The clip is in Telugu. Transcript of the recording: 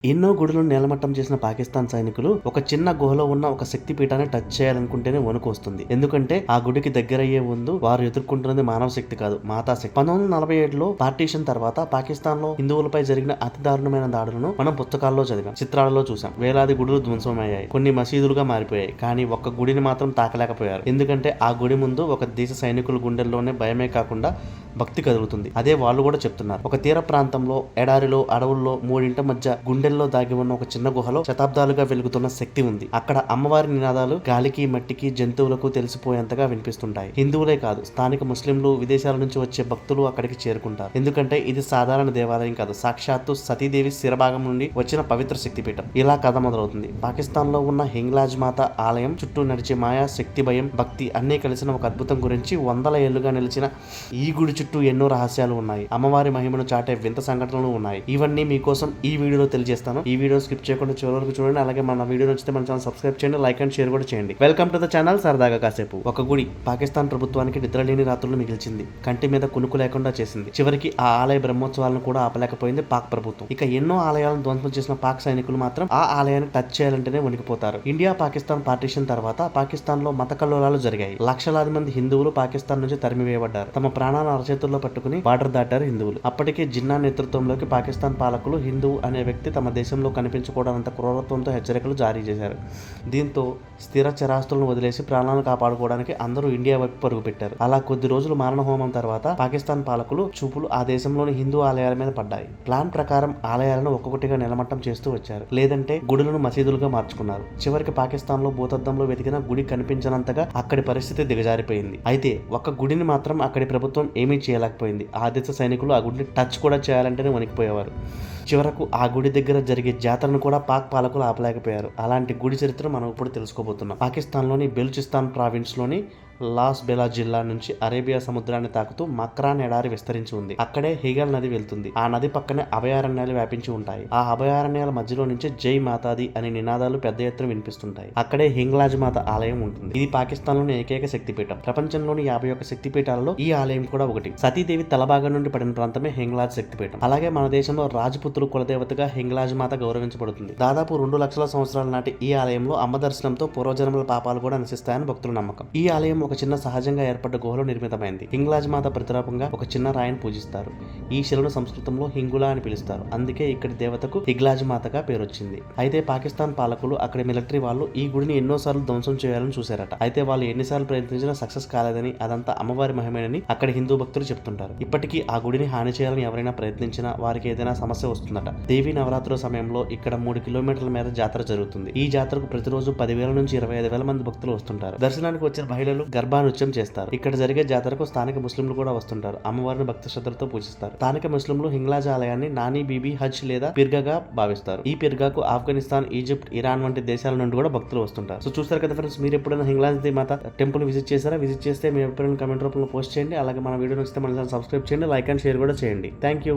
ఎన్నో గుడులను నేలమట్టం చేసిన పాకిస్తాన్ సైనికులు ఒక చిన్న గుహలో ఉన్న ఒక శక్తి పీఠాన్ని టచ్ చేయాలనుకుంటేనే వణుకు వస్తుంది. ఎందుకంటే ఆ గుడికి దగ్గరయ్యే ముందు వారు ఎదుర్కొంటున్నది మానవ శక్తి కాదు, మాతా శక్తి. 1947లో పార్టీషన్ తర్వాత పాకిస్తాన్ లో హిందువులపై జరిగిన అతి దారుణమైన దాడులను మనం పుస్తకాల్లో చదివాం, చిత్రాలలో చూసాం. వేలాది గుడులు ధ్వంసమయ్యాయి, కొన్ని మసీదులుగా మారిపోయాయి. కానీ ఒక్క గుడిని మాత్రం తాకలేకపోయారు. ఎందుకంటే ఆ గుడి ముందు ఒక దేశ సైనికుల గుండెల్లోనే భయమే కాకుండా భక్తి కదులుతుంది. అదే వాళ్ళు కూడా చెప్తున్నారు. ఒక తీర ప్రాంతంలో, ఎడారిలో, అడవుల్లో, మూడింట మధ్య గుండెల్లో దాగి ఉన్న ఒక చిన్న గుహలో శతాబ్దాలుగా వెలుగుతున్న శక్తి ఉంది. అక్కడ అమ్మవారి నినాదాలు గాలికి, మట్టికి, జంతువులకు తెలిసిపోయేంతగా వినిపిస్తుంటాయి. హిందువులే కాదు, స్థానిక ముస్లింలు, విదేశాల నుంచి వచ్చే భక్తులు అక్కడికి చేరుకుంటారు. ఎందుకంటే ఇది సాధారణ దేవాలయం కాదు, సాక్షాత్తు సతీదేవి శిరభాగం నుండి వచ్చిన పవిత్ర శక్తిపీఠం. ఇలా కథ మొదలవుతుంది. పాకిస్తాన్ లో ఉన్న హింగ్లాజ్ మాత ఆలయం చుట్టూ నడిచే మాయా, శక్తి, భయం, భక్తి అన్నీ కలిసిన ఒక అద్భుతం గురించి వందల ఏళ్లుగా నిలిచిన ఈ గుడి చుట్టూ ఎన్నో రహస్యాలు ఉన్నాయి. అమ్మవారి మహిమను చాటే వింత సంఘటనలు ఉన్నాయి. ఇవన్నీ మీకోసం ఈ వీడియోలో తెలియజేస్తాను. ఈ వీడియో స్కిప్ చేయకుండా చివరి వరకు చూడండి. అలాగే మన వీడియో నచ్చితే మన ఛానల్ సబ్స్క్రైబ్ చేయండి, లైక్ అండ్ షేర్ కూడా చేయండి. వెల్కమ్ టు ద ఛానల్ సరదాగా కాసేపు. ఒక గుడి పాకిస్తాన్ ప్రభుత్వానికి నిద్రలేని రాత్రులు మిగిల్చింది, కంటి మీద కునుకు లేకుండా చేసింది. చివరికి ఆ ఆలయ బ్రహ్మోత్సవాలను కూడా ఆపలేకపోయింది పాక్ ప్రభుత్వం. ఇక ఎన్నో ఆలయాలను ధ్వంసం చేసిన పాక్ సైనికులు మాత్రం ఆ ఆలయాన్ని టచ్ చేయాలంటేనే వణికిపోతారు. ఇండియా పాకిస్తాన్ పార్టీషన్ తర్వాత పాకిస్తాన్ లో మత కల్లోలాలు జరిగాయి. లక్షలాది మంది హిందువులు పాకిస్తాన్ నుంచి తరిమివేయబడ్డారు. తమ ప్రాణాలను అరచేతుల్లో పట్టుకుని బార్డర్ దాటారు హిందువులు. అప్పటికే జిన్నా నేతృత్వంలోకి పాకిస్తాన్ పాలకులు హిందువు అనే వ్యక్తి తమ దేశంలో కనిపించకూడనంత క్రూరత్వంతో హెచ్చరికలు జారీ చేశారు. దీంతో స్థిర చరాస్తులను వదిలేసి ప్రాణాలను కాపాడుకోవడానికి అందరూ ఇండియా వైపు పరుగు పెట్టారు. అలా కొద్ది రోజులు మారణహోమం తర్వాత పాకిస్తాన్ పాలకులు చూపులు ఆ దేశంలోని హిందూ ఆలయాల మీద పడ్డాయి. ప్లాన్ ప్రకారం ఆలయాలను ఒక్కొక్కటిగా నిలమట్టం చేస్తూ వచ్చారు, లేదంటే గుడులను మసీదులుగా మార్చుకున్నారు. చివరికి పాకిస్తాన్ లో భూతద్దంలో వెతికిన గుడి కనిపించనంతగా అక్కడి పరిస్థితి దిగజారిపోయింది. అయితే ఒక్క గుడిని మాత్రం అక్కడి ప్రభుత్వం ఏమీ చేయలేకపోయింది. ఆ దేశ సైనికులు ఆ గుడిని టచ్ కూడా చేయాలంటేనే వణికిపోయేవారు. చివరకు ఆ గుడి దగ్గర జరిగే జాతరను కూడా పాక్ పాలకులు ఆపలేకపోయారు. అలాంటి గుడి చరిత్ర మనం ఇప్పుడు తెలుసుకోబోతున్నాం. పాకిస్తాన్లోని బెలూచిస్తాన్ ప్రావిన్స్ లోని లాస్ బెలా జిల్లా నుంచి అరేబియా సముద్రాన్ని తాకుతూ మక్రాన్ ఎడారి విస్తరించి ఉంది. అక్కడే హీగల్ నది వెళ్తుంది. ఆ నది పక్కనే అభయారణ్యాలు వ్యాపించి ఉంటాయి. ఆ అభయారణ్యాల మధ్యలో నుంచి జై మాతాది అనే నినాదాలు పెద్ద ఎత్తున వినిపిస్తుంటాయి. అక్కడే హింగ్లాజ్ మాత ఆలయం ఉంటుంది. ఇది పాకిస్తాన్ లోని ఏకైక శక్తిపీఠం. ప్రపంచంలోని 51 శక్తిపీఠాలలో ఈ ఆలయం కూడా ఒకటి. సతీదేవి తలభాగం నుండి పడిన ప్రాంతమే హింగ్లాజ్ శక్తిపీఠం. అలాగే మన దేశంలో రాజపుత్రులు కులదేవతగా హింగ్లాజ్ మాత గౌరవించబడుతుంది. దాదాపు 2 లక్షల సంవత్సరాల నాటి ఈ ఆలయంలో అమ్మ దర్శనంతో పూర్వజన్మల పాపాలు కూడా నశిస్తాయని భక్తుల నమ్మకం. ఈ ఆలయం ఒక చిన్న సహజంగా ఏర్పడ్డ గుహలో నిర్మితమైంది. హింగ్లాజ్ మాత ప్రతిరూపంగా ఒక చిన్న రాయిని పూజిస్తారు. ఈ శిలను సంస్కృతంలో హింగులా అని పిలుస్తారు. అందుకే ఇక్కడి దేవతకు హిగ్లాజ్ మాతగా పేరొచ్చింది. అయితే పాకిస్తాన్ పాలకులు, అక్కడి మిలిటరీ వాళ్ళు ఈ గుడిని ఎన్నోసార్లు ధ్వంసం చేయాలని చూశారట. అయితే వాళ్ళు ఎన్నిసార్లు ప్రయత్నించినా సక్సెస్ కాలేదని, అదంతా అమ్మవారి మహిమేనని అక్కడి హిందూ భక్తులు చెప్తుంటారు. ఇప్పటికీ ఆ గుడిని హాని చేయాలని ఎవరైనా ప్రయత్నించినా వారికి ఏదైనా సమస్య వస్తుందట. దేవీ నవరాత్రుల సమయంలో ఇక్కడ 3 కిలోమీటర్ల మేర జాతర జరుగుతుంది. ఈ జాతరకు ప్రతిరోజు 10,000 నుంచి 25,000 మంది భక్తులు వస్తుంటారు. దర్శనానికి వచ్చిన మహిళలు గర్భానృత్యం చేస్తారు. ఇక్కడ జరిగే జాతరకు స్థానిక ముస్లింలు కూడా వస్తుంటారు. అమ్మవారిని భక్తి శ్రద్ధలతో పూజిస్తారు. స్థానిక ముస్లింలు హింగ్లాజ్ ఆలయాన్ని నానీ బీబీ హజ్ లేదా పిర్గాగా భావిస్తారు. ఈ పిర్గాకు ఆఫ్ఘనిస్తాన్, ఈజిప్ట్, ఇరాన్ వంటి దేశాల నుండి కూడా భక్తులు వస్తుంటారు. సో చూస్తారు కదా ఫ్రెండ్స్, మీరు ఎప్పుడైనా హింగ్లాజ్ మాత టెంపుల్ విజిట్ చేశారా? విజిట్ చేస్తే మీ ఎప్పుడైనా కమెంట్ రూపంలో పోస్ట్ చేయండి. అలాగే మన వీడియో నచ్చితే మన ఛానల్ సబ్స్క్రైబ్ చేయండి, లైక్ అండ్ షేర్ కూడా చేయండి. Thank you.